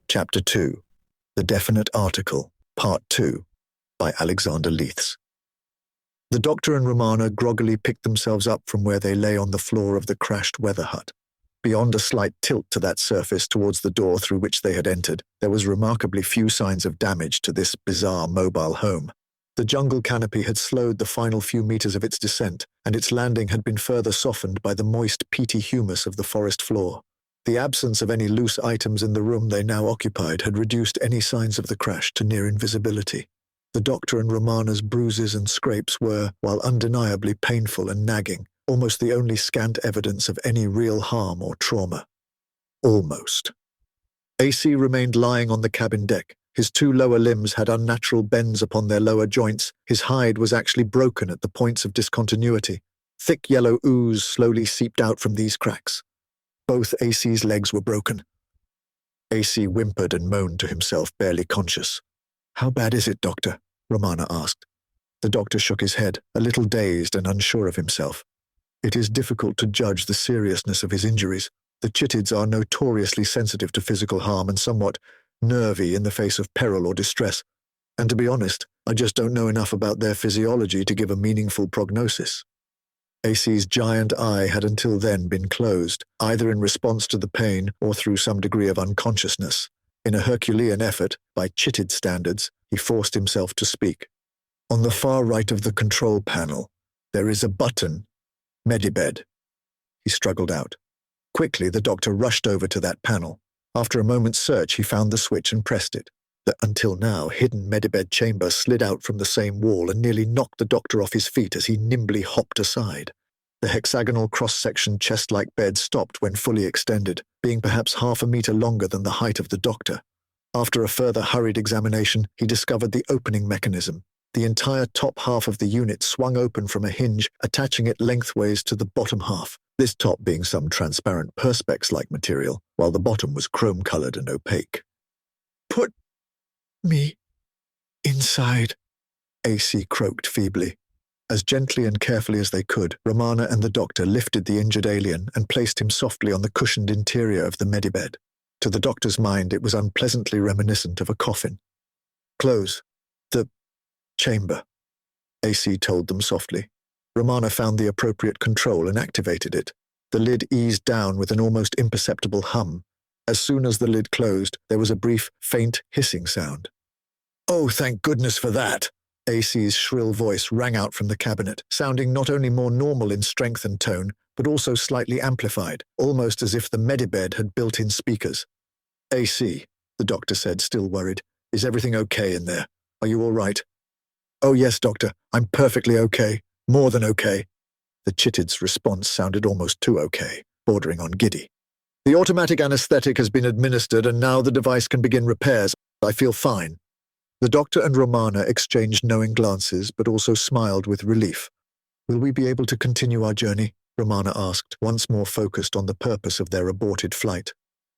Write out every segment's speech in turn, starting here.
Chapter 2, The Definite Article, Part 2, by Alexander Leiths. The doctor and Romana groggily picked themselves up from where they lay on the floor of the crashed weather hut. Beyond a slight tilt to that surface towards the door through which they had entered, there was remarkably few signs of damage to this bizarre mobile home. The jungle canopy had slowed the final few meters of its descent, and its landing had been further softened by the moist, peaty humus of the forest floor. The absence of any loose items in the room they now occupied had reduced any signs of the crash to near invisibility. The doctor and Romana's bruises and scrapes were, while undeniably painful and nagging, almost the only scant evidence of any real harm or trauma. Almost. AC remained lying on the cabin deck. His two lower limbs had unnatural bends upon their lower joints. His hide was actually broken at the points of discontinuity. Thick yellow ooze slowly seeped out from these cracks. Both AC's legs were broken. AC whimpered and moaned to himself, barely conscious. "How bad is it, Doctor?" Romana asked. The doctor shook his head, a little dazed and unsure of himself. "It is difficult to judge the seriousness of his injuries. The chitids are notoriously sensitive to physical harm and somewhat nervy in the face of peril or distress. And to be honest, I just don't know enough about their physiology to give a meaningful prognosis." AC's giant eye had until then been closed, either in response to the pain or through some degree of unconsciousness. In a Herculean effort, by chitid standards, he forced himself to speak. "On the far right of the control panel, there is a button. Medibed." He struggled out. Quickly, the doctor rushed over to that panel. After a moment's search, he found the switch and pressed it. The until now hidden Medibed chamber slid out from the same wall and nearly knocked the doctor off his feet as he nimbly hopped aside. The hexagonal cross-section chest-like bed stopped when fully extended, being perhaps half a meter longer than the height of the doctor. After a further hurried examination, he discovered the opening mechanism. The entire top half of the unit swung open from a hinge, attaching it lengthways to the bottom half, this top being some transparent perspex-like material, while the bottom was chrome-colored and opaque. "Put me inside," AC croaked feebly. As gently and carefully as they could, Romana and the doctor lifted the injured alien and placed him softly on the cushioned interior of the medibed. To the doctor's mind, it was unpleasantly reminiscent of a coffin. "Close the chamber," AC told them softly. Romana found the appropriate control and activated it. The lid eased down with an almost imperceptible hum. As soon as the lid closed, there was a brief, faint hissing sound. "Oh, thank goodness for that!" AC's shrill voice rang out from the cabinet, sounding not only more normal in strength and tone, but also slightly amplified, almost as if the medibed had built-in speakers. "AC," the doctor said, still worried, "is everything okay in there? Are you all right?" "Oh yes, doctor, I'm perfectly okay. More than okay." The chitid's response sounded almost too okay, bordering on giddy. "The automatic anesthetic has been administered and now the device can begin repairs. I feel fine." The doctor and Romana exchanged knowing glances, but also smiled with relief. "Will we be able to continue our journey?" Romana asked, once more focused on the purpose of their aborted flight.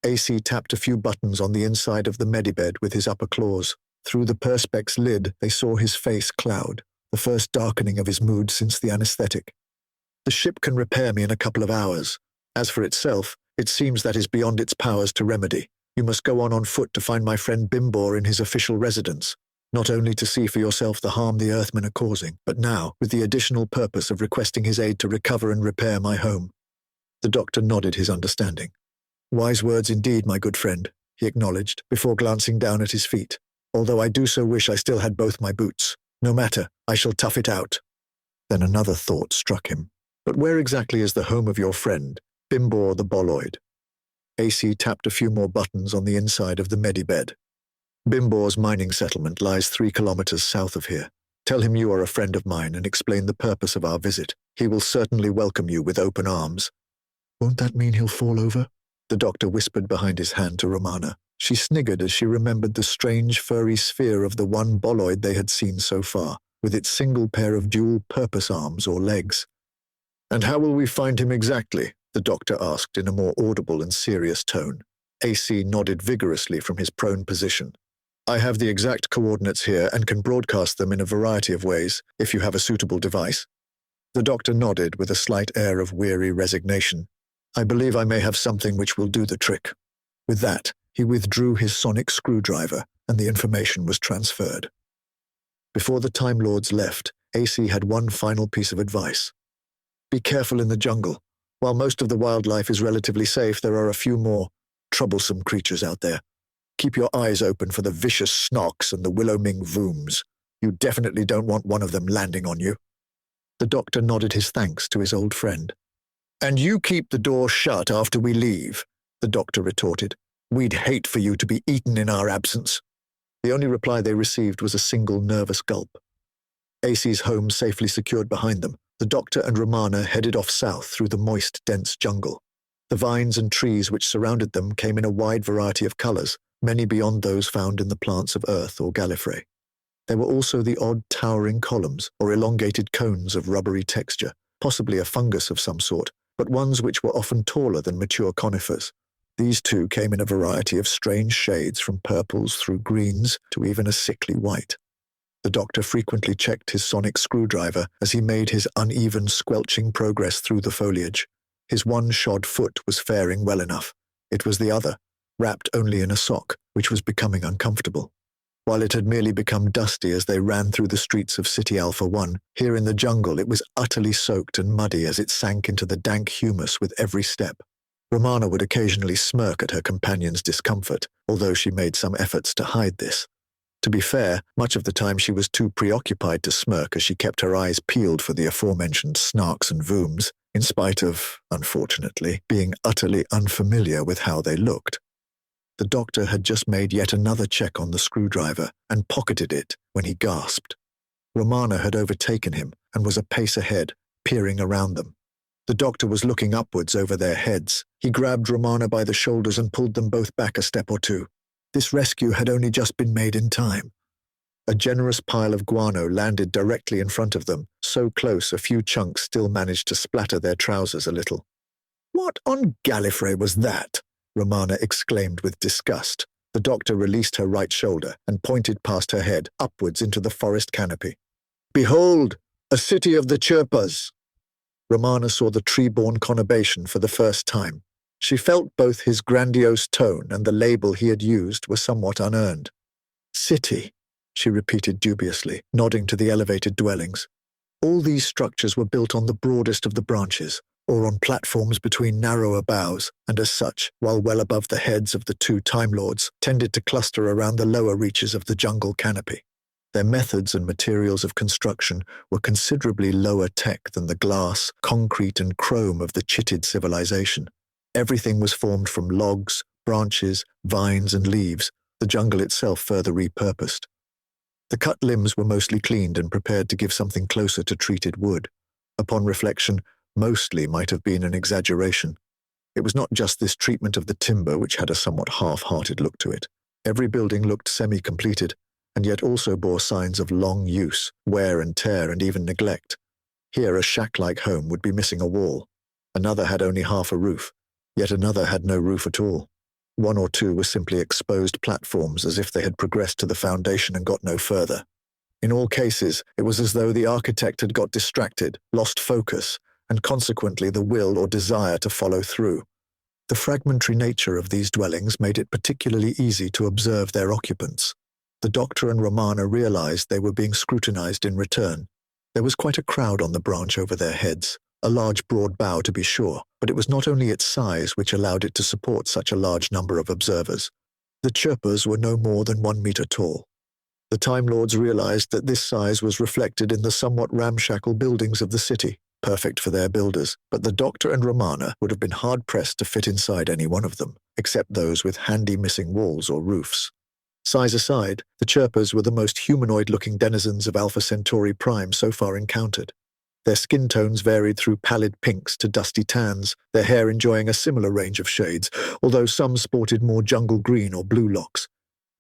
AC tapped a few buttons on the inside of the medibed with his upper claws. Through the perspex lid, they saw his face cloud, the first darkening of his mood since the anesthetic. "The ship can repair me in a couple of hours. As for itself, it seems that is beyond its powers to remedy. You must go on foot to find my friend Bimbor in his official residence, not only to see for yourself the harm the Earthmen are causing, but now with the additional purpose of requesting his aid to recover and repair my home." The doctor nodded his understanding. "Wise words indeed, my good friend," he acknowledged, before glancing down at his feet. "Although I do so wish I still had both my boots. No matter, I shall tough it out." Then another thought struck him. "But where exactly is the home of your friend, Bimbor the Boloid?" AC tapped a few more buttons on the inside of the medibed. Bimbor's mining settlement lies 3 kilometers south of here. Tell him you are a friend of mine and explain the purpose of our visit. He will certainly welcome you with open arms." "Won't that mean he'll fall over?" the doctor whispered behind his hand to Romana. She sniggered as she remembered the strange furry sphere of the one boloid they had seen so far, with its single pair of dual-purpose arms or legs. "And how will we find him exactly?" the doctor asked in a more audible and serious tone. AC nodded vigorously from his prone position. "I have the exact coordinates here and can broadcast them in a variety of ways, if you have a suitable device." The doctor nodded with a slight air of weary resignation. "I believe I may have something which will do the trick." With that, he withdrew his sonic screwdriver, and the information was transferred. Before the Time Lords left, AC had one final piece of advice. "Be careful in the jungle. While most of the wildlife is relatively safe, there are a few more troublesome creatures out there. Keep your eyes open for the vicious snorks and the Willowming Vooms. You definitely don't want one of them landing on you." The doctor nodded his thanks to his old friend. "And you keep the door shut after we leave," the doctor retorted. "We'd hate for you to be eaten in our absence." The only reply they received was a single nervous gulp. AC's home safely secured behind them, the doctor and Romana headed off south through the moist, dense jungle. The vines and trees which surrounded them came in a wide variety of colors, many beyond those found in the plants of Earth or Gallifrey. There were also the odd towering columns or elongated cones of rubbery texture, possibly a fungus of some sort, but ones which were often taller than mature conifers. These too came in a variety of strange shades from purples through greens to even a sickly white. The doctor frequently checked his sonic screwdriver as he made his uneven, squelching progress through the foliage. His one shod foot was faring well enough. It was the other, wrapped only in a sock, which was becoming uncomfortable. While it had merely become dusty as they ran through the streets of City Alpha 1, here in the jungle it was utterly soaked and muddy as it sank into the dank humus with every step. Romana would occasionally smirk at her companion's discomfort, although she made some efforts to hide this. To be fair, much of the time she was too preoccupied to smirk as she kept her eyes peeled for the aforementioned snarks and vooms, in spite of, unfortunately, being utterly unfamiliar with how they looked. The doctor had just made yet another check on the screwdriver and pocketed it when he gasped. Romana had overtaken him and was a pace ahead, peering around them. The doctor was looking upwards over their heads. He grabbed Romana by the shoulders and pulled them both back a step or two. This rescue had only just been made in time. A generous pile of guano landed directly in front of them, so close a few chunks still managed to splatter their trousers a little. "What on Gallifrey was that?" Romana exclaimed with disgust. The doctor released her right shoulder and pointed past her head, upwards into the forest canopy. "Behold, a city of the Chirpas!" Romana saw the tree-born conurbation for the first time. She felt both his grandiose tone and the label he had used were somewhat unearned. "City," she repeated dubiously, nodding to the elevated dwellings. All these structures were built on the broadest of the branches, or on platforms between narrower boughs, and as such, while well above the heads of the two Time Lords, tended to cluster around the lower reaches of the jungle canopy. Their methods and materials of construction were considerably lower tech than the glass, concrete, and chrome of the chitted civilization. Everything was formed from logs, branches, vines, and leaves, the jungle itself further repurposed. The cut limbs were mostly cleaned and prepared to give something closer to treated wood. Upon reflection, mostly might have been an exaggeration. It was not just this treatment of the timber which had a somewhat half-hearted look to it. Every building looked semi-completed, and yet also bore signs of long use, wear and tear, and even neglect. Here a shack-like home would be missing a wall. Another had only half a roof. Yet another had no roof at all. One or two were simply exposed platforms as if they had progressed to the foundation and got no further. In all cases, it was as though the architect had got distracted, lost focus, and consequently the will or desire to follow through. The fragmentary nature of these dwellings made it particularly easy to observe their occupants. The doctor and Romana realized they were being scrutinized in return. There was quite a crowd on the branch over their heads. A large broad bough to be sure, but it was not only its size which allowed it to support such a large number of observers. The Chirpas were no more than 1 meter tall. The Time Lords realized that this size was reflected in the somewhat ramshackle buildings of the city, perfect for their builders, but the doctor and Romana would have been hard-pressed to fit inside any one of them, except those with handy missing walls or roofs. Size aside, the Chirpers were the most humanoid-looking denizens of Alpha Centauri Prime so far encountered. Their skin tones varied through pallid pinks to dusty tans, their hair enjoying a similar range of shades, although some sported more jungle green or blue locks.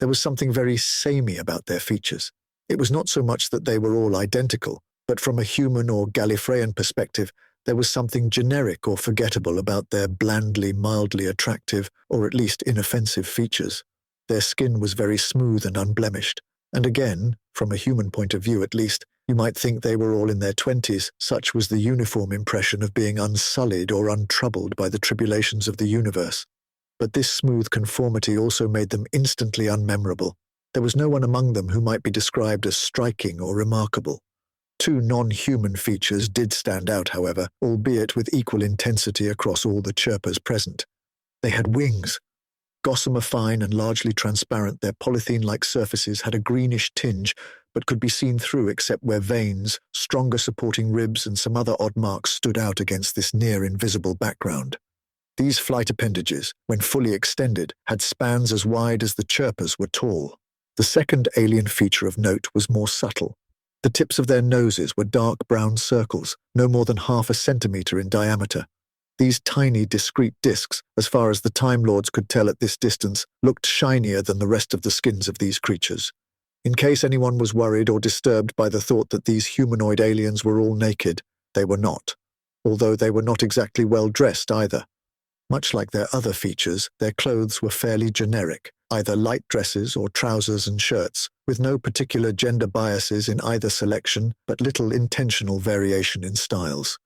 There was something very samey about their features. It was not so much that they were all identical, but from a human or Gallifreyan perspective, there was something generic or forgettable about their blandly, mildly attractive, or at least inoffensive features. Their skin was very smooth and unblemished, and again, from a human point of view at least, you might think they were all in their 20s, such was the uniform impression of being unsullied or untroubled by the tribulations of the universe. But this smooth conformity also made them instantly unmemorable. There was no one among them who might be described as striking or remarkable. Two non-human features did stand out, however, albeit with equal intensity across all the Chirpers present. They had wings. Gossamer fine and largely transparent, their polythene-like surfaces had a greenish tinge, but could be seen through except where veins, stronger supporting ribs, and some other odd marks stood out against this near-invisible background. These flight appendages, when fully extended, had spans as wide as the Chirpers were tall. The second alien feature of note was more subtle. The tips of their noses were dark brown circles, no more than half a centimeter in diameter. These tiny, discrete discs, as far as the Time Lords could tell at this distance, looked shinier than the rest of the skins of these creatures. In case anyone was worried or disturbed by the thought that these humanoid aliens were all naked, they were not, although they were not exactly well dressed either. Much like their other features, their clothes were fairly generic, either light dresses or trousers and shirts, with no particular gender biases in either selection, but little intentional variation in styles.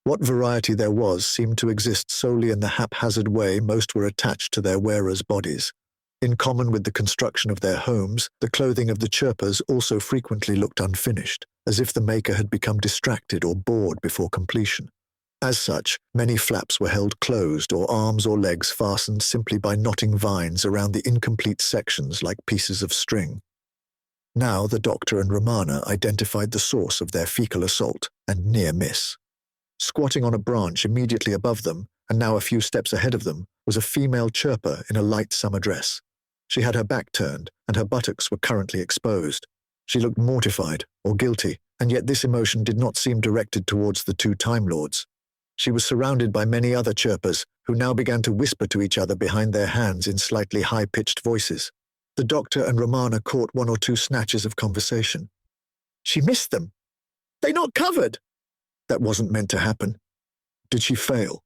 What variety there was seemed to exist solely in the haphazard way most were attached to their wearers' bodies. In common with the construction of their homes, the clothing of the Chirpers also frequently looked unfinished, as if the maker had become distracted or bored before completion. As such, many flaps were held closed or arms or legs fastened simply by knotting vines around the incomplete sections like pieces of string. Now the Doctor and Romana identified the source of their fecal assault and near miss. Squatting on a branch immediately above them, and now a few steps ahead of them, was a female Chirper in a light summer dress. She had her back turned, and her buttocks were currently exposed. She looked mortified or guilty, and yet this emotion did not seem directed towards the two Time Lords. She was surrounded by many other Chirpers, who now began to whisper to each other behind their hands in slightly high-pitched voices. The Doctor and Romana caught one or two snatches of conversation. "She missed them. They not covered." That wasn't meant to happen. Did she fail?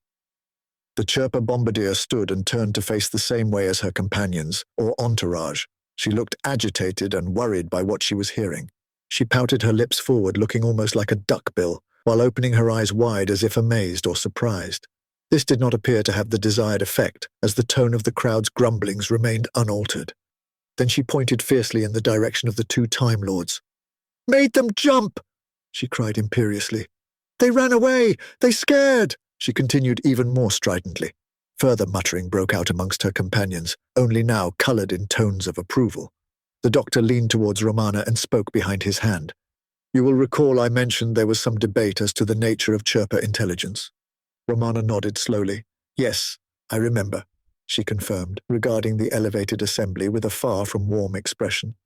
The Chirper bombardier stood and turned to face the same way as her companions, or entourage. She looked agitated and worried by what she was hearing. She pouted her lips forward, looking almost like a duckbill, while opening her eyes wide as if amazed or surprised. This did not appear to have the desired effect, as the tone of the crowd's grumblings remained unaltered. Then she pointed fiercely in the direction of the two Time Lords. "Made them jump!" she cried imperiously. "They ran away! They scared!" she continued even more stridently. Further muttering broke out amongst her companions, only now coloured in tones of approval. The Doctor leaned towards Romana and spoke behind his hand. "You will recall I mentioned there was some debate as to the nature of Chirper intelligence." Romana nodded slowly. "Yes, I remember," she confirmed, regarding the elevated assembly with a far from warm expression.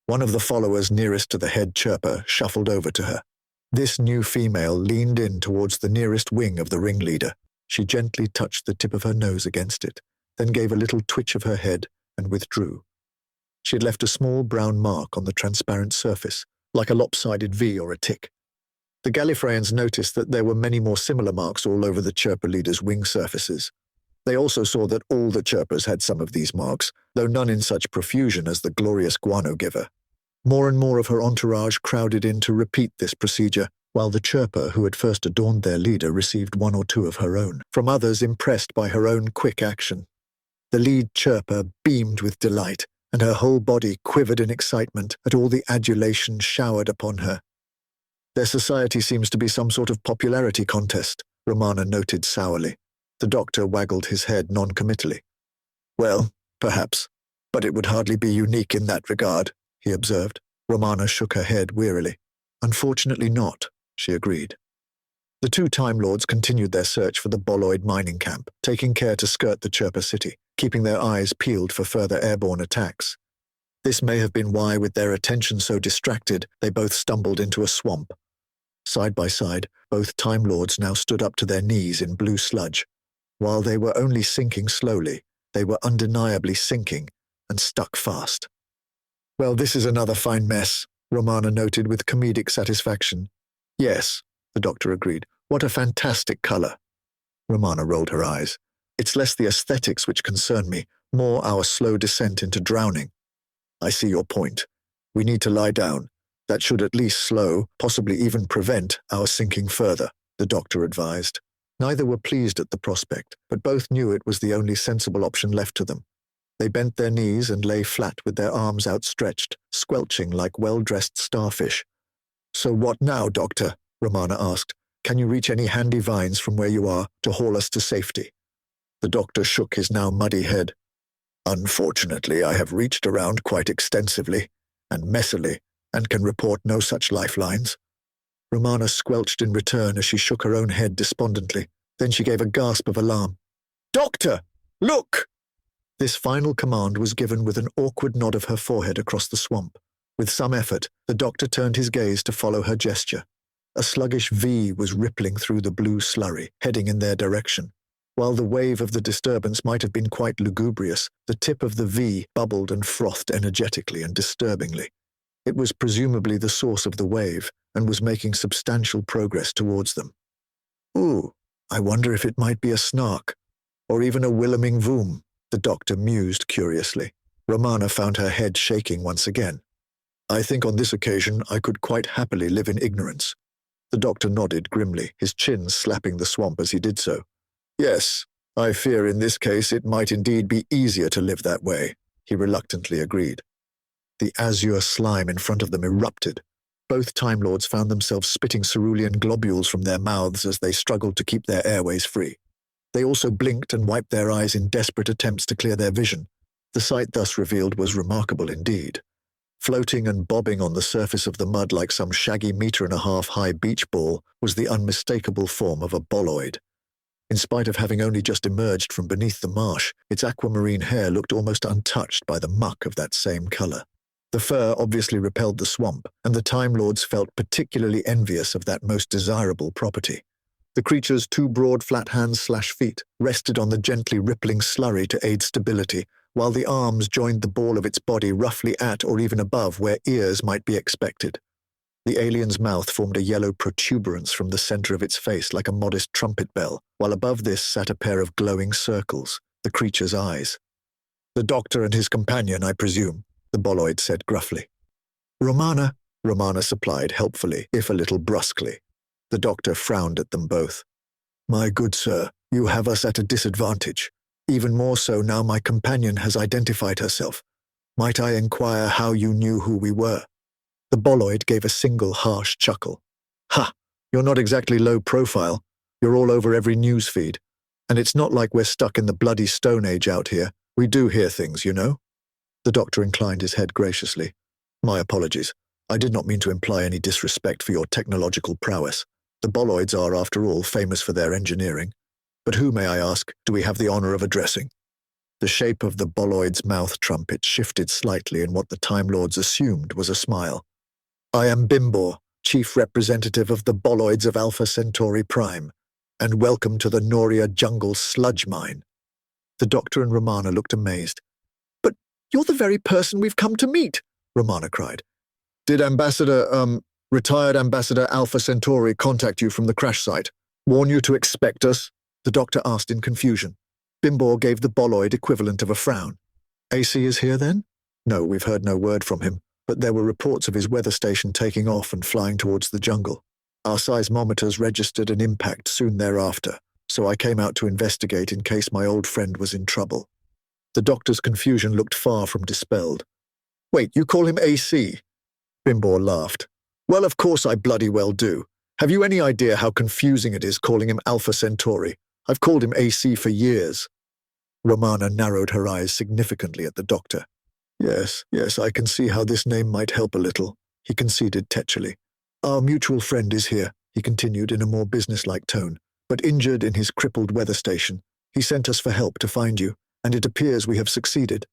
One of the followers nearest to the head Chirper shuffled over to her. This new female leaned in towards the nearest wing of the ringleader. She gently touched the tip of her nose against it, then gave a little twitch of her head and withdrew. She had left a small brown mark on the transparent surface, like a lopsided V or a tick. The Gallifreyans noticed that there were many more similar marks all over the Chirper leader's wing surfaces. They also saw that all the Chirpers had some of these marks, though none in such profusion as the glorious guano giver. More and more of her entourage crowded in to repeat this procedure, while the Chirper who had first adorned their leader received one or two of her own, from others impressed by her own quick action. The lead Chirper beamed with delight, and her whole body quivered in excitement at all the adulation showered upon her. "Their society seems to be some sort of popularity contest," Romana noted sourly. The Doctor waggled his head noncommittally. "Well, perhaps, but it would hardly be unique in that regard," he observed. Romana shook her head wearily. "Unfortunately not," she agreed. The two Time Lords continued their search for the Boloid mining camp, taking care to skirt the Chirper city, keeping their eyes peeled for further airborne attacks. This may have been why, with their attention so distracted, they both stumbled into a swamp. Side by side, both Time Lords now stood up to their knees in blue sludge. While they were only sinking slowly, they were undeniably sinking, and stuck fast. "Well, this is another fine mess," Romana noted with comedic satisfaction. "Yes," the doctor agreed. "What a fantastic color." Romana rolled her eyes. "It's less the aesthetics which concern me, more our slow descent into drowning." "I see your point. We need to lie down. That should at least slow, possibly even prevent, our sinking further," the doctor advised. Neither were pleased at the prospect, but both knew it was the only sensible option left to them. They bent their knees and lay flat with their arms outstretched, squelching like well-dressed starfish. "So what now, Doctor?" Romana asked. "Can you reach any handy vines from where you are to haul us to safety?" The doctor shook his now muddy head. "Unfortunately, I have reached around quite extensively, and messily, and can report no such lifelines." Romana squelched in return as she shook her own head despondently. Then she gave a gasp of alarm. "Doctor! Look!" This final command was given with an awkward nod of her forehead across the swamp. With some effort, the doctor turned his gaze to follow her gesture. A sluggish V was rippling through the blue slurry, heading in their direction. While the wave of the disturbance might have been quite lugubrious, the tip of the V bubbled and frothed energetically and disturbingly. It was presumably the source of the wave, and was making substantial progress towards them. "Ooh, I wonder if it might be a snark, or even a Willeming Voom," the doctor mused curiously. Romana found her head shaking once again. "I think on this occasion I could quite happily live in ignorance." The doctor nodded grimly, his chin slapping the swamp as he did so. "Yes, I fear in this case it might indeed be easier to live that way," he reluctantly agreed. The azure slime in front of them erupted. Both Time Lords found themselves spitting cerulean globules from their mouths as they struggled to keep their airways free. They also blinked and wiped their eyes in desperate attempts to clear their vision. The sight thus revealed was remarkable indeed. Floating and bobbing on the surface of the mud like some shaggy 1.5-meter high beach ball was the unmistakable form of a boloid. In spite of having only just emerged from beneath the marsh, its aquamarine hair looked almost untouched by the muck of that same color. The fur obviously repelled the swamp, and the Time Lords felt particularly envious of that most desirable property. The creature's two broad flat hands/feet rested on the gently rippling slurry to aid stability, while the arms joined the ball of its body roughly at or even above where ears might be expected. The alien's mouth formed a yellow protuberance from the center of its face like a modest trumpet bell, while above this sat a pair of glowing circles, the creature's eyes. "The doctor and his companion, I presume," the boloid said gruffly. Romana supplied helpfully, if a little brusquely. The doctor frowned at them both. "My good sir, you have us at a disadvantage. Even more so now my companion has identified herself. Might I inquire how you knew who we were?" The boloid gave a single harsh chuckle. "Ha! You're not exactly low profile. You're all over every news feed. And it's not like we're stuck in the bloody Stone Age out here. We do hear things, you know." The doctor inclined his head graciously. "My apologies. I did not mean to imply any disrespect for your technological prowess. The boloids are, after all, famous for their engineering. But who, may I ask, do we have the honor of addressing?" The shape of the boloid's mouth trumpet shifted slightly in what the Time Lords assumed was a smile. "I am Bimbor, Chief Representative of the boloids of Alpha Centauri Prime, and welcome to the Noria Jungle Sludge Mine." The doctor and Romana looked amazed. "But you're the very person we've come to meet," Romana cried. "Did retired Ambassador Alpha Centauri contact you from the crash site? Warn you to expect us?" the doctor asked in confusion. Bimbor gave the boloid equivalent of a frown. "AC is here then?" "No, we've heard no word from him, but there were reports of his weather station taking off and flying towards the jungle. Our seismometers registered an impact soon thereafter, so I came out to investigate in case my old friend was in trouble." The doctor's confusion looked far from dispelled. "Wait, you call him AC?" Bimbor laughed. "Well, of course I bloody well do. Have you any idea how confusing it is calling him Alpha Centauri? I've called him AC for years." Romana narrowed her eyes significantly at the doctor. Yes, I can see how this name might help a little," he conceded tetchily. "Our mutual friend is here," he continued in a more businesslike tone, "but injured in his crippled weather station. He sent us for help to find you, and it appears we have succeeded."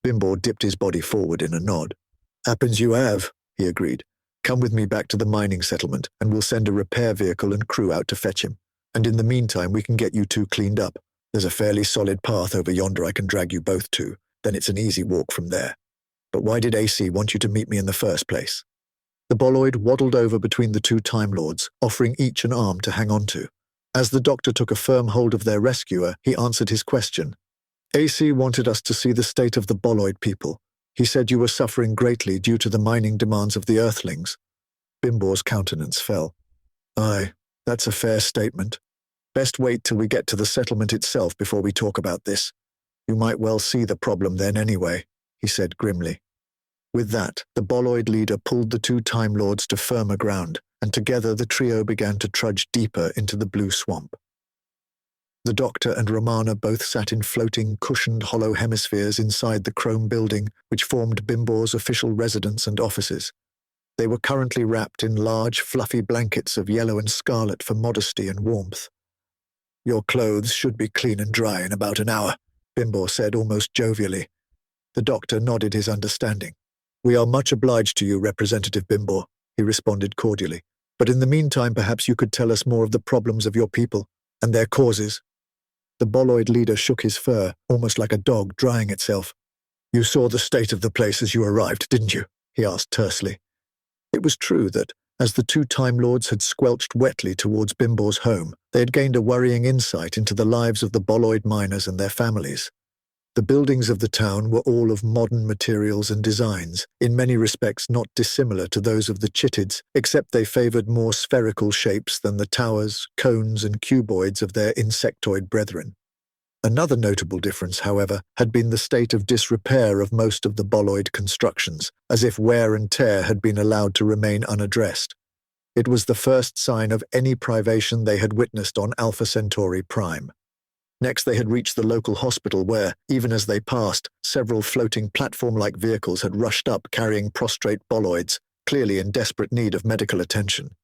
Bimbo dipped his body forward in a nod. Happens you have, he agreed. Come with me back to the mining settlement, and we'll send a repair vehicle and crew out to fetch him. And in the meantime, we can get you two cleaned up. There's a fairly solid path over yonder I can drag you both to. Then it's an easy walk from there. But why did AC want you to meet me in the first place? The boloid waddled over between the two Time Lords, offering each an arm to hang on to. As the doctor took a firm hold of their rescuer, he answered his question. AC wanted us to see the state of the boloid people. He said you were suffering greatly due to the mining demands of the Earthlings. Bimbo's countenance fell. Aye, that's a fair statement. Best wait till we get to the settlement itself before we talk about this. You might well see the problem then anyway, he said grimly. With that, the boloid leader pulled the two Time Lords to firmer ground, and together the trio began to trudge deeper into the blue swamp. The doctor and Romana both sat in floating, cushioned hollow hemispheres inside the chrome building which formed Bimbo's official residence and offices. They were currently wrapped in large, fluffy blankets of yellow and scarlet for modesty and warmth. Your clothes should be clean and dry in about an hour, Bimbo said almost jovially. The doctor nodded his understanding. We are much obliged to you, Representative Bimbo, he responded cordially. But in the meantime, perhaps you could tell us more of the problems of your people and their causes. The boloid leader shook his fur, almost like a dog drying itself. You saw the state of the place as you arrived, didn't you? He asked tersely. It was true that, as the two Time Lords had squelched wetly towards Bimbo's home, they had gained a worrying insight into the lives of the boloid miners and their families. The buildings of the town were all of modern materials and designs, in many respects not dissimilar to those of the Chittids, except they favored more spherical shapes than the towers, cones, and cuboids of their insectoid brethren. Another notable difference, however, had been the state of disrepair of most of the boloid constructions, as if wear and tear had been allowed to remain unaddressed. It was the first sign of any privation they had witnessed on Alpha Centauri Prime. Next they had reached the local hospital where, even as they passed, several floating platform-like vehicles had rushed up carrying prostrate boloids, clearly in desperate need of medical attention.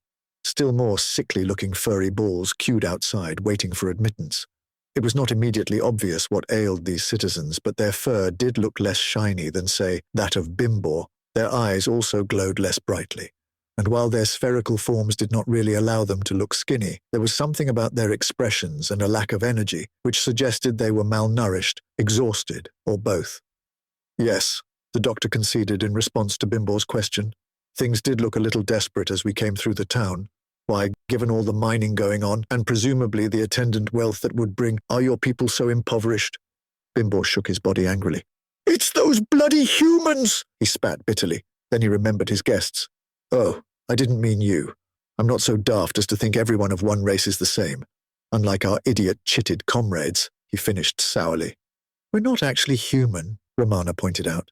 Still more sickly-looking furry balls queued outside, waiting for admittance. It was not immediately obvious what ailed these citizens, but their fur did look less shiny than, say, that of Bimbo. Their eyes also glowed less brightly. And while their spherical forms did not really allow them to look skinny, there was something about their expressions and a lack of energy which suggested they were malnourished, exhausted, or both. Yes, the doctor conceded in response to Bimbo's question. Things did look a little desperate as we came through the town. Why, given all the mining going on, and presumably the attendant wealth that would bring, are your people so impoverished? Bimbo shook his body angrily. It's those bloody humans, he spat bitterly. Then he remembered his guests. Oh, I didn't mean you. I'm not so daft as to think everyone of one race is the same. Unlike our idiot Chittid comrades, he finished sourly. We're not actually human, Romana pointed out.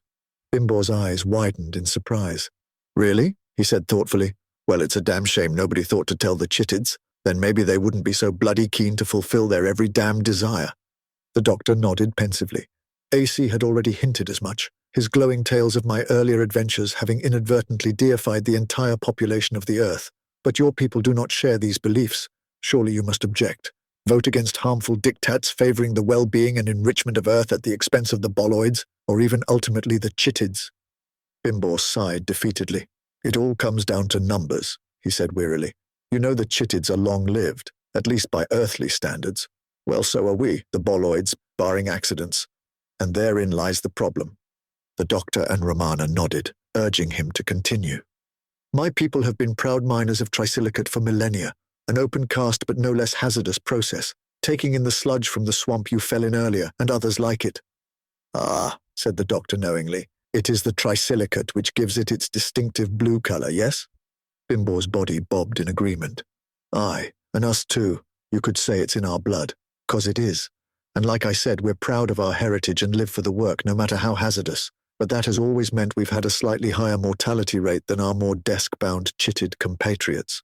Bimbo's eyes widened in surprise. Really? He said thoughtfully. Well, it's a damn shame nobody thought to tell the Chittids. Then maybe they wouldn't be so bloody keen to fulfill their every damn desire. The doctor nodded pensively. AC had already hinted as much, his glowing tales of my earlier adventures having inadvertently deified the entire population of the Earth. But your people do not share these beliefs. Surely you must object. Vote against harmful diktats favoring the well-being and enrichment of Earth at the expense of the boloids, or even ultimately the Chittids. Bimbo sighed defeatedly. It all comes down to numbers, he said wearily. You know the Chittids are long-lived, at least by earthly standards. Well, so are we, the boloids, barring accidents. And therein lies the problem. The doctor and Romana nodded, urging him to continue. My people have been proud miners of trisilicate for millennia, an open-cast but no less hazardous process, taking in the sludge from the swamp you fell in earlier, and others like it. Ah, said the doctor knowingly. It is the trisilicate which gives it its distinctive blue color, yes? Bimbo's body bobbed in agreement. Aye, and us too. You could say it's in our blood, 'cause it is. And like I said, we're proud of our heritage and live for the work, no matter how hazardous. But that has always meant we've had a slightly higher mortality rate than our more desk-bound Chittid compatriots.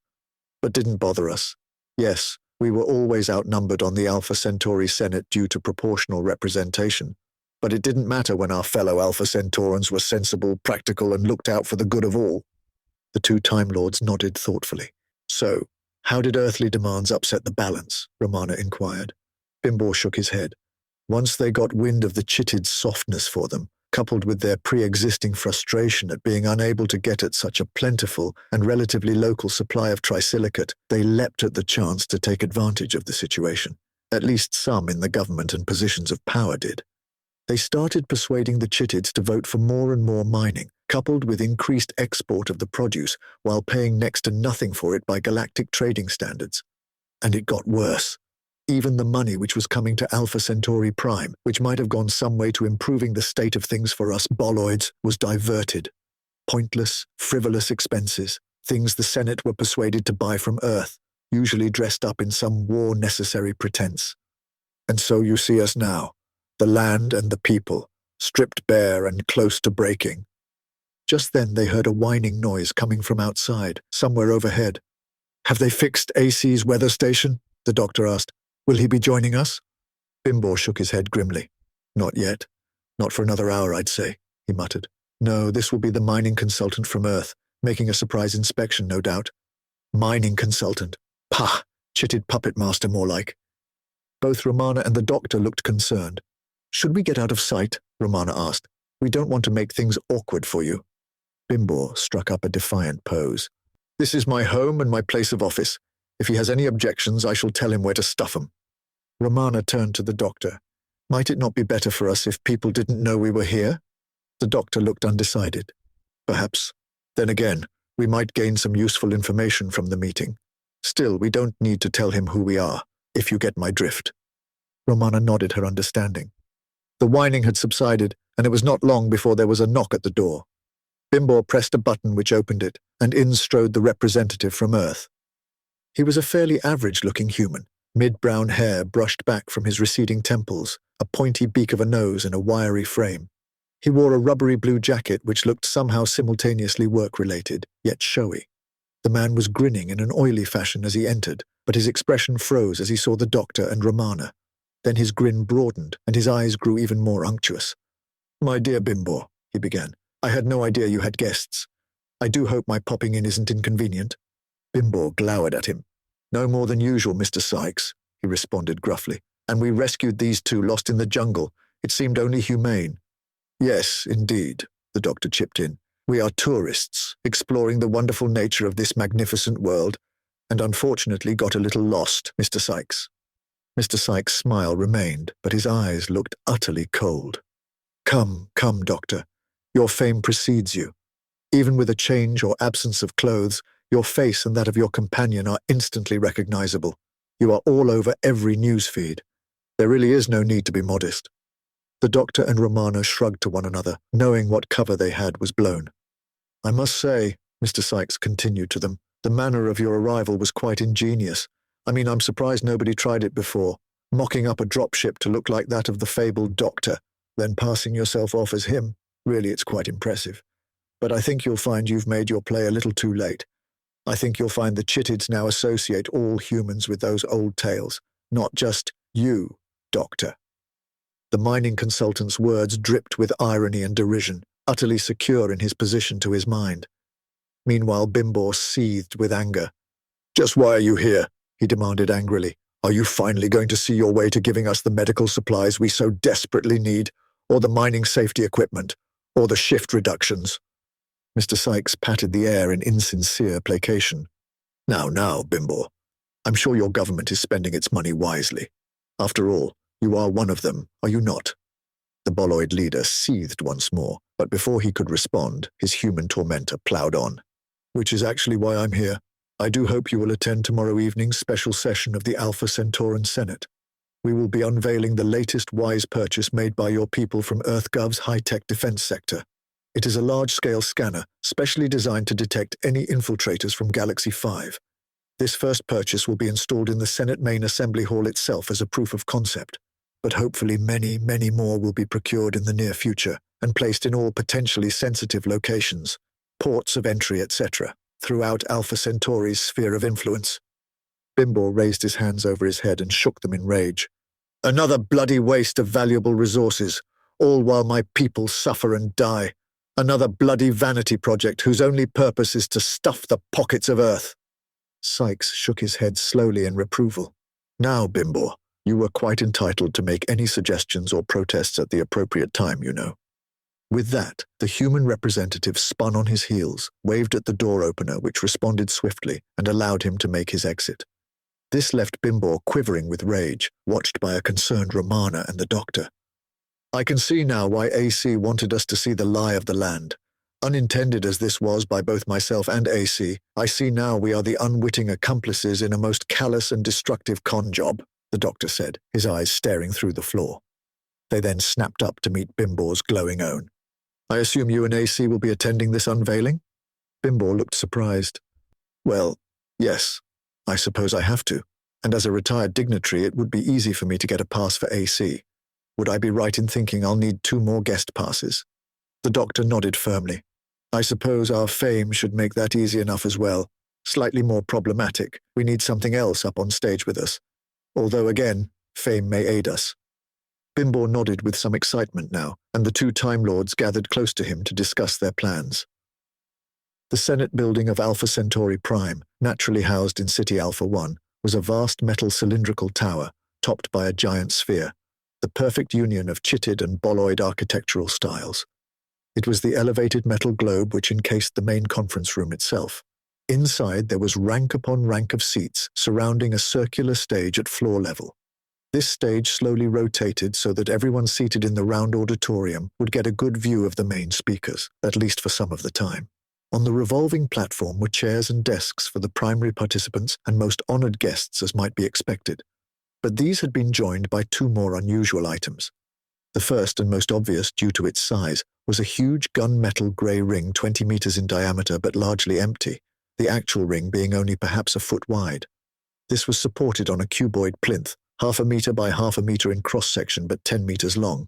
But didn't bother us. Yes, we were always outnumbered on the Alpha Centauri Senate due to proportional representation. But it didn't matter when our fellow Alpha Centaurans were sensible, practical, and looked out for the good of all. The two Time Lords nodded thoughtfully. So, how did earthly demands upset the balance? Romana inquired. Bimbo shook his head. Once they got wind of the Chittid's softness for them, Coupled with their pre-existing frustration at being unable to get at such a plentiful and relatively local supply of trisilicate, they leapt at the chance to take advantage of the situation. At least some in the government and positions of power did. They started persuading the Chittids to vote for more and more mining, coupled with increased export of the produce, while paying next to nothing for it by galactic trading standards. And it got worse. Even the money which was coming to Alpha Centauri Prime, which might have gone some way to improving the state of things for us boloids, was diverted. Pointless, frivolous expenses, things the Senate were persuaded to buy from Earth, usually dressed up in some war-necessary pretense. And so you see us now, the land and the people, stripped bare and close to breaking. Just then they heard a whining noise coming from outside, somewhere overhead. "Have they fixed AC's weather station?" the doctor asked. "Will he be joining us?" Bimbo shook his head grimly. "Not yet. Not for another hour, I'd say," he muttered. "No, this will be the mining consultant from Earth, making a surprise inspection, no doubt." Mining consultant. Pah! Chittid puppet master, more like. Both Romana and the doctor looked concerned. "Should we get out of sight?" Romana asked. "We don't want to make things awkward for you." Bimbo struck up a defiant pose. "This is my home and my place of office. If he has any objections, I shall tell him where to stuff 'em." Romana turned to the doctor. "Might it not be better for us if people didn't know we were here?" The doctor looked undecided. "Perhaps. Then again, we might gain some useful information from the meeting. Still, we don't need to tell him who we are, if you get my drift." Romana nodded her understanding. The whining had subsided, and it was not long before there was a knock at the door. Bimbo pressed a button which opened it, and in strode the representative from Earth. He was a fairly average-looking human, mid-brown hair brushed back from his receding temples, a pointy beak of a nose and a wiry frame. He wore a rubbery blue jacket which looked somehow simultaneously work-related, yet showy. The man was grinning in an oily fashion as he entered, but his expression froze as he saw the doctor and Romana. Then his grin broadened, and his eyes grew even more unctuous. "My dear Bimbo," he began, "I had no idea you had guests. I do hope my popping in isn't inconvenient." Bimbo glowered at him. "No more than usual, Mr. Sykes," he responded gruffly. "And we rescued these two lost in the jungle. It seemed only humane." "Yes, indeed," the doctor chipped in. "We are tourists, exploring the wonderful nature of this magnificent world, and unfortunately got a little lost, Mr. Sykes." Mr. Sykes' smile remained, but his eyes looked utterly cold. "Come, come, doctor. Your fame precedes you. Even with a change or absence of clothes, your face and that of your companion are instantly recognizable. You are all over every news feed. There really is no need to be modest." The doctor and Romana shrugged to one another, knowing what cover they had was blown. "I must say," Mr. Sykes continued to them, "the manner of your arrival was quite ingenious. I mean, I'm surprised nobody tried it before. Mocking up a dropship to look like that of the fabled doctor, then passing yourself off as him. Really, it's quite impressive. But I think you'll find you've made your play a little too late. I think you'll find the Chittids now associate all humans with those old tales, not just you, Doctor." The mining consultant's words dripped with irony and derision, utterly secure in his position to his mind. Meanwhile, Bimbo seethed with anger. "Just why are you here?" he demanded angrily. "Are you finally going to see your way to giving us the medical supplies we so desperately need, or the mining safety equipment, or the shift reductions?" Mr. Sykes patted the air in insincere placation. Now, Bimbo. I'm sure your government is spending its money wisely. After all, you are one of them, are you not?" The boloid leader seethed once more, but before he could respond, his human tormentor ploughed on. "Which is actually why I'm here. I do hope you will attend tomorrow evening's special session of the Alpha Centauran Senate. We will be unveiling the latest wise purchase made by your people from EarthGov's high-tech defense sector. It is a large-scale scanner, specially designed to detect any infiltrators from Galaxy 5. This first purchase will be installed in the Senate main assembly hall itself as a proof of concept, but hopefully many, many more will be procured in the near future and placed in all potentially sensitive locations, ports of entry, etc., throughout Alpha Centauri's sphere of influence." Bimbo raised his hands over his head and shook them in rage. "Another bloody waste of valuable resources, all while my people suffer and die. Another bloody vanity project whose only purpose is to stuff the pockets of Earth." Sykes shook his head slowly in reproval. "Now, Bimbo, you were quite entitled to make any suggestions or protests at the appropriate time, you know." With that, the human representative spun on his heels, waved at the door opener, which responded swiftly and allowed him to make his exit. This left Bimbor quivering with rage, watched by a concerned Romana and the doctor. I can see now why AC wanted us to see the lie of the land. Unintended as this was by both myself and AC, I see now we are the unwitting accomplices in a most callous and destructive con job, the doctor said, his eyes staring through the floor. They then snapped up to meet Bimbor's glowing own. I assume you and AC will be attending this unveiling? Bimbor looked surprised. Well, yes, I suppose I have to. And as a retired dignitary, it would be easy for me to get a pass for AC. Would I be right in thinking I'll need 2 more guest passes? The doctor nodded firmly. I suppose our fame should make that easy enough as well. Slightly more problematic. We need something else up on stage with us. Although again, fame may aid us. Bimbor nodded with some excitement now, and the 2 Time Lords gathered close to him to discuss their plans. The Senate building of Alpha Centauri Prime, naturally housed in City Alpha 1, was a vast metal cylindrical tower, topped by a giant sphere, the perfect union of chitted and boloid architectural styles. It was the elevated metal globe which encased the main conference room itself. Inside there was rank upon rank of seats surrounding a circular stage at floor level. This stage slowly rotated so that everyone seated in the round auditorium would get a good view of the main speakers, at least for some of the time. On the revolving platform were chairs and desks for the primary participants and most honored guests as might be expected. But these had been joined by 2 more unusual items. The first and most obvious due to its size was a huge gunmetal grey ring 20 meters in diameter but largely empty, the actual ring being only perhaps a foot wide. This was supported on a cuboid plinth, 1/2 meter by 1/2 meter in cross-section but 10 meters long.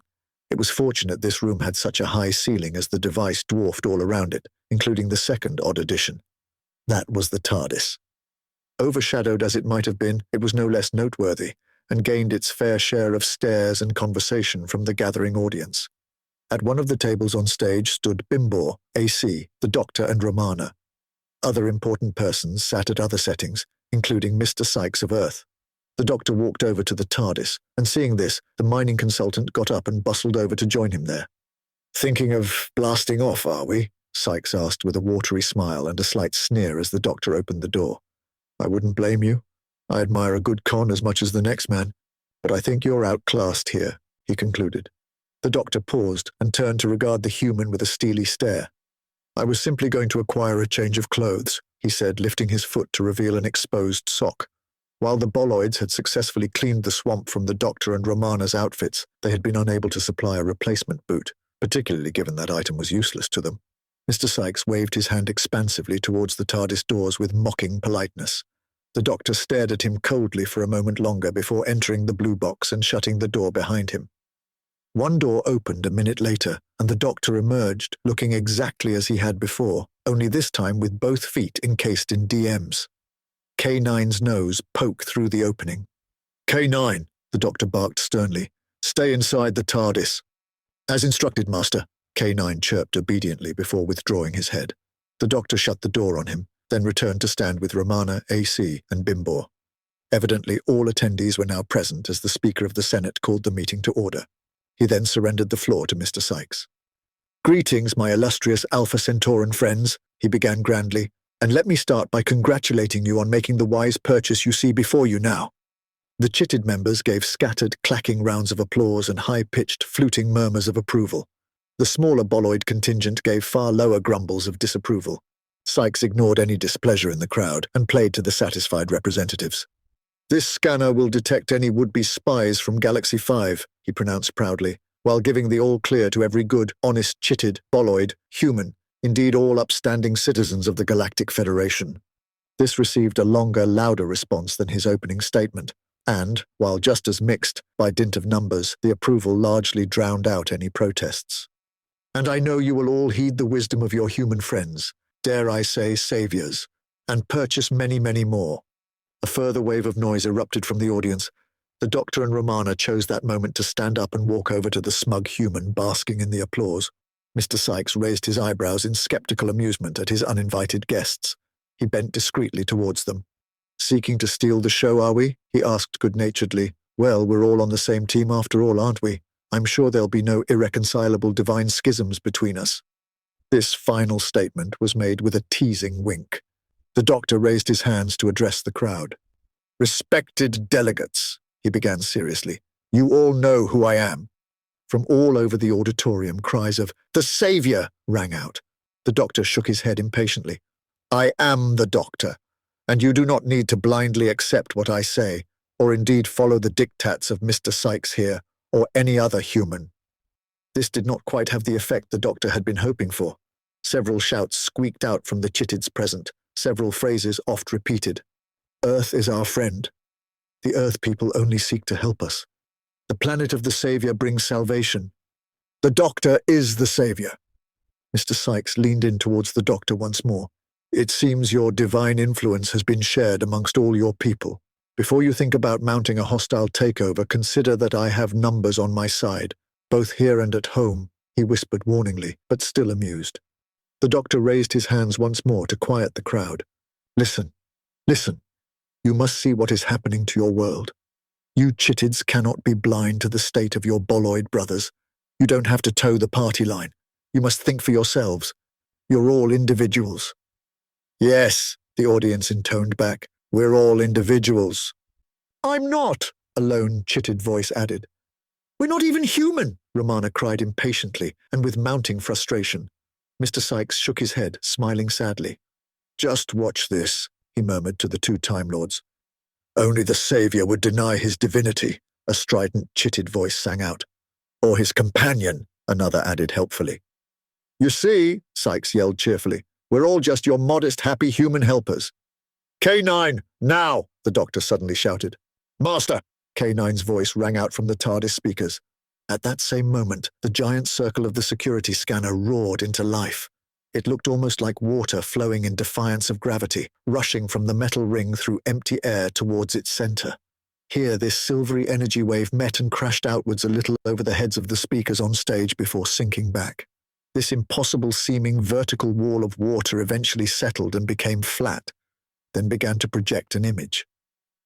It was fortunate this room had such a high ceiling as the device dwarfed all around it, including the second odd addition. That was the TARDIS. Overshadowed as it might have been, it was no less noteworthy, and gained its fair share of stares and conversation from the gathering audience. At one of the tables on stage stood Bimbor, AC, the Doctor and Romana. Other important persons sat at other settings, including Mr. Sykes of Earth. The Doctor walked over to the TARDIS, and seeing this, the mining consultant got up and bustled over to join him there. Thinking of blasting off, are we? Sykes asked with a watery smile and a slight sneer as the Doctor opened the door. I wouldn't blame you. I admire a good con as much as the next man, but I think you're outclassed here, he concluded. The Doctor paused and turned to regard the human with a steely stare. I was simply going to acquire a change of clothes, he said, lifting his foot to reveal an exposed sock. While the boloids had successfully cleaned the swamp from the Doctor and Romana's outfits, they had been unable to supply a replacement boot, particularly given that item was useless to them. Mr. Sykes waved his hand expansively towards the TARDIS doors with mocking politeness. The Doctor stared at him coldly for a moment longer before entering the blue box and shutting the door behind him. One door opened a minute later, and the Doctor emerged, looking exactly as he had before, only this time with both feet encased in DMs. K9's nose poked through the opening. K9, the Doctor barked sternly. Stay inside the TARDIS. As instructed, Master, K9 chirped obediently before withdrawing his head. The Doctor shut the door on him, then returned to stand with Romana, AC, and Bimbor. Evidently all attendees were now present as the Speaker of the Senate called the meeting to order. He then surrendered the floor to Mr. Sykes. Greetings, my illustrious Alpha Centauran friends, he began grandly, and let me start by congratulating you on making the wise purchase you see before you now. The chitted members gave scattered, clacking rounds of applause and high-pitched, fluting murmurs of approval. The smaller boloid contingent gave far lower grumbles of disapproval. Sykes ignored any displeasure in the crowd and played to the satisfied representatives. This scanner will detect any would-be spies from Galaxy 5, he pronounced proudly, while giving the all-clear to every good, honest, chitted, boloid, human, indeed all upstanding citizens of the Galactic Federation. This received a longer, louder response than his opening statement, and, while just as mixed, by dint of numbers, the approval largely drowned out any protests. And I know you will all heed the wisdom of your human friends, dare I say saviors, and purchase many, many more. A further wave of noise erupted from the audience. The Doctor and Romana chose that moment to stand up and walk over to the smug human basking in the applause. Mr. Sykes raised his eyebrows in skeptical amusement at his uninvited guests. He bent discreetly towards them. Seeking to steal the show, are we? He asked good-naturedly. Well, we're all on the same team after all, aren't we? I'm sure there'll be no irreconcilable divine schisms between us." This final statement was made with a teasing wink. The doctor raised his hands to address the crowd. "Respected delegates," he began seriously, "you all know who I am." From all over the auditorium, cries of "The Savior!" rang out. The doctor shook his head impatiently. "I am the doctor, and you do not need to blindly accept what I say, or indeed follow the diktats of Mr. Sykes here, or any other human." This did not quite have the effect the doctor had been hoping for. Several shouts squeaked out from the chittids present, several phrases oft repeated. "Earth is our friend. The Earth people only seek to help us. The planet of the Savior brings salvation. The doctor is the Savior." Mr. Sykes leaned in towards the doctor once more. "It seems your divine influence has been shared amongst all your people. Before you think about mounting a hostile takeover, consider that I have numbers on my side, both here and at home," he whispered warningly, but still amused. The doctor raised his hands once more to quiet the crowd. "Listen, listen. You must see what is happening to your world. You chittids cannot be blind to the state of your boloid brothers. You don't have to toe the party line. You must think for yourselves. You're all individuals." "Yes," the audience intoned back. "We're all individuals." "I'm not," a lone chittid voice added. "We're not even human," Romana cried impatiently and with mounting frustration. Mr. Sykes shook his head, smiling sadly. "Just watch this," he murmured to the two Time Lords. "Only the Savior would deny his divinity," a strident chittid voice sang out. "Or his companion," another added helpfully. "You see," Sykes yelled cheerfully, "we're all just your modest, happy human helpers." "K9, now!" the doctor suddenly shouted. "Master!" K9's voice rang out from the TARDIS speakers. At that same moment, the giant circle of the security scanner roared into life. It looked almost like water flowing in defiance of gravity, rushing from the metal ring through empty air towards its center. Here, this silvery energy wave met and crashed outwards a little over the heads of the speakers on stage before sinking back. This impossible-seeming vertical wall of water eventually settled and became flat, then began to project an image.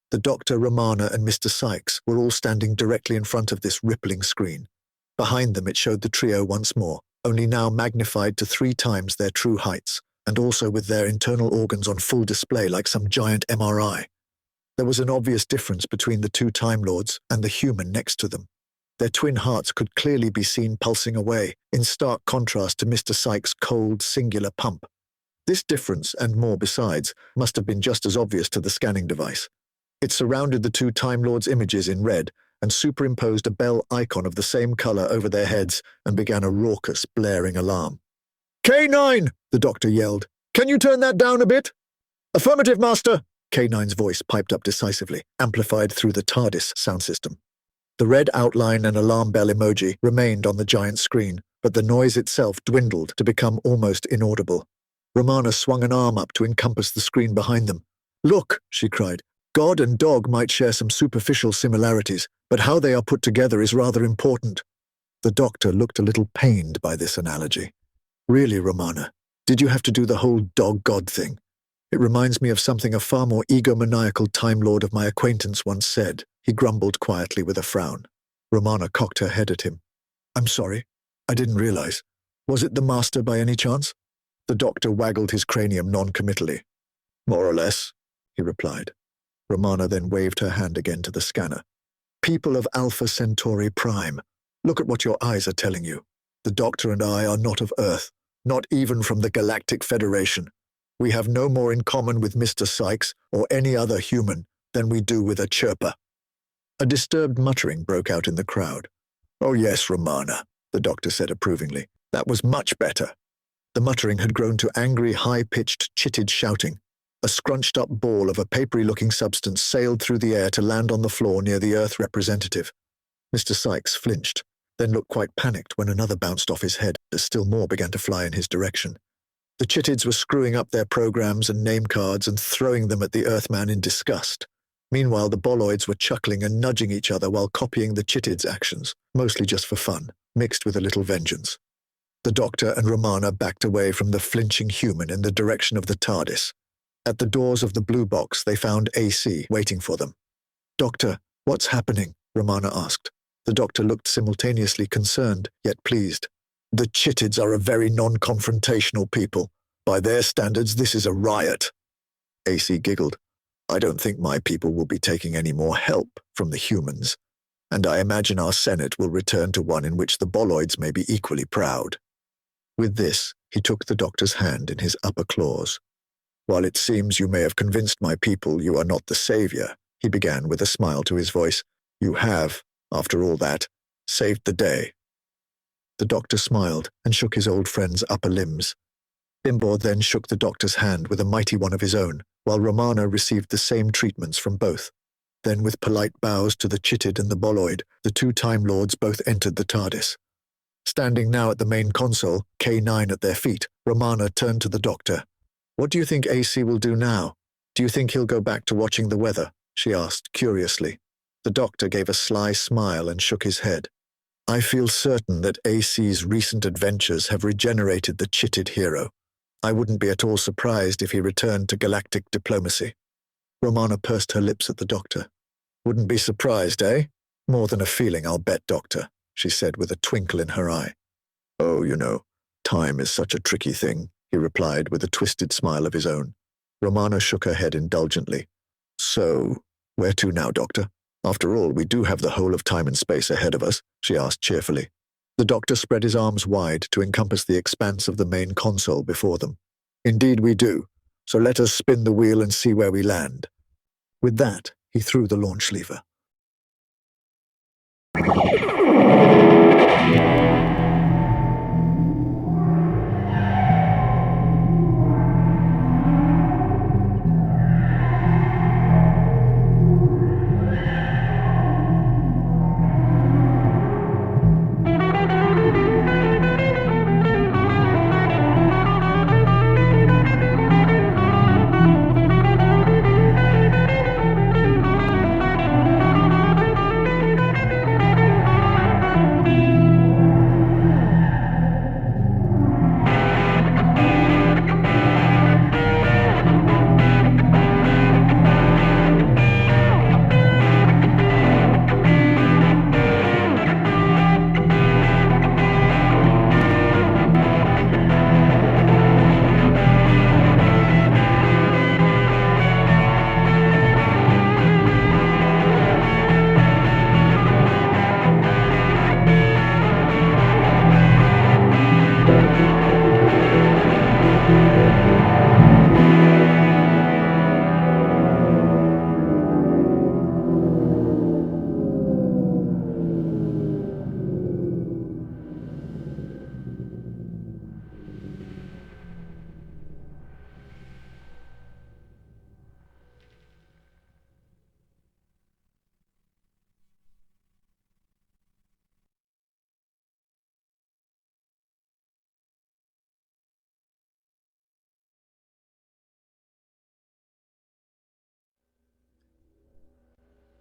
The Doctor, Romana, and Mr. Sykes were all standing directly in front of this rippling screen. Behind them it showed the trio once more, only now magnified to 3 times their true heights, and also with their internal organs on full display like some giant MRI. There was an obvious difference between the two Time Lords and the human next to them. Their twin hearts could clearly be seen pulsing away, in stark contrast to Mr. Sykes' cold, singular pump. This difference, and more besides, must have been just as obvious to the scanning device. It surrounded the two Time Lords' images in red and superimposed a bell icon of the same color over their heads and began a raucous, blaring alarm. "K9!" the doctor yelled. "Can you turn that down a bit?" "Affirmative, Master!" K9's voice piped up decisively, amplified through the TARDIS sound system. The red outline and alarm bell emoji remained on the giant screen, but the noise itself dwindled to become almost inaudible. Romana swung an arm up to encompass the screen behind them. "Look," she cried. "God and dog might share some superficial similarities, but how they are put together is rather important." The doctor looked a little pained by this analogy. "Really, Romana, did you have to do the whole dog-god thing? It reminds me of something a far more egomaniacal Time Lord of my acquaintance once said," he grumbled quietly with a frown. Romana cocked her head at him. "I'm sorry. I didn't realize. Was it the Master by any chance?" The doctor waggled his cranium non-committally. "More or less," he replied. Romana then waved her hand again to the scanner. "People of Alpha Centauri Prime, look at what your eyes are telling you. The Doctor and I are not of Earth, not even from the Galactic Federation. We have no more in common with Mr. Sykes or any other human than we do with a chirper." A disturbed muttering broke out in the crowd. "Oh yes, Romana," the doctor said approvingly. "That was much better." The muttering had grown to angry, high-pitched, chitted shouting. A scrunched-up ball of a papery-looking substance sailed through the air to land on the floor near the Earth representative. Mr. Sykes flinched, then looked quite panicked when another bounced off his head as still more began to fly in his direction. The chittids were screwing up their programs and name cards and throwing them at the Earthman in disgust. Meanwhile, the boloids were chuckling and nudging each other while copying the chittids' actions, mostly just for fun, mixed with a little vengeance. The Doctor and Romana backed away from the flinching human in the direction of the TARDIS. At the doors of the blue box, they found AC waiting for them. "Doctor, what's happening?" Romana asked. The doctor looked simultaneously concerned, yet pleased. The Chittids are a very non-confrontational people. By their standards, this is a riot. AC giggled. I don't think my people will be taking any more help from the humans, and I imagine our Senate will return to one in which the Boloids may be equally proud. With this, he took the doctor's hand in his upper claws. While it seems you may have convinced my people you are not the savior, he began with a smile to his voice, you have, after all that, saved the day. The doctor smiled and shook his old friend's upper limbs. Bimbor then shook the doctor's hand with a mighty one of his own, while Romana received the same treatments from both. Then, with polite bows to the Chittid and the Boloid, the two Time Lords both entered the TARDIS. Standing now at the main console, K9 at their feet, Romana turned to the doctor. What do you think AC will do now? Do you think he'll go back to watching the weather? She asked, curiously. The doctor gave a sly smile and shook his head. I feel certain that AC's recent adventures have regenerated the Chittid hero. I wouldn't be at all surprised if he returned to galactic diplomacy. Romana pursed her lips at the doctor. Wouldn't be surprised, eh? More than a feeling, I'll bet, doctor, she said with a twinkle in her eye. Oh, time is such a tricky thing, he replied with a twisted smile of his own. Romana shook her head indulgently. So, where to now, doctor? After all, we do have the whole of time and space ahead of us, she asked cheerfully. The doctor spread his arms wide to encompass the expanse of the main console before them. Indeed we do, so let us spin the wheel and see where we land. With that, he threw the launch lever.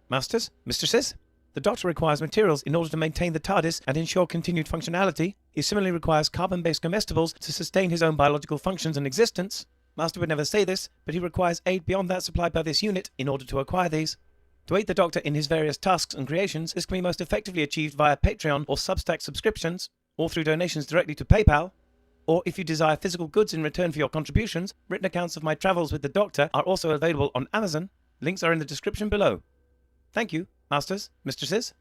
Masters, mistresses, the Doctor requires materials in order to maintain the TARDIS and ensure continued functionality. He similarly requires carbon-based comestibles to sustain his own biological functions and existence. Master would never say this, but he requires aid beyond that supplied by this unit in order to acquire these. To aid the Doctor in his various tasks and creations, this can be most effectively achieved via Patreon or Substack subscriptions, or through donations directly to PayPal. Or if you desire physical goods in return for your contributions, written accounts of my travels with the Doctor are also available on Amazon. Links are in the description below. Thank you, Masters, mistresses.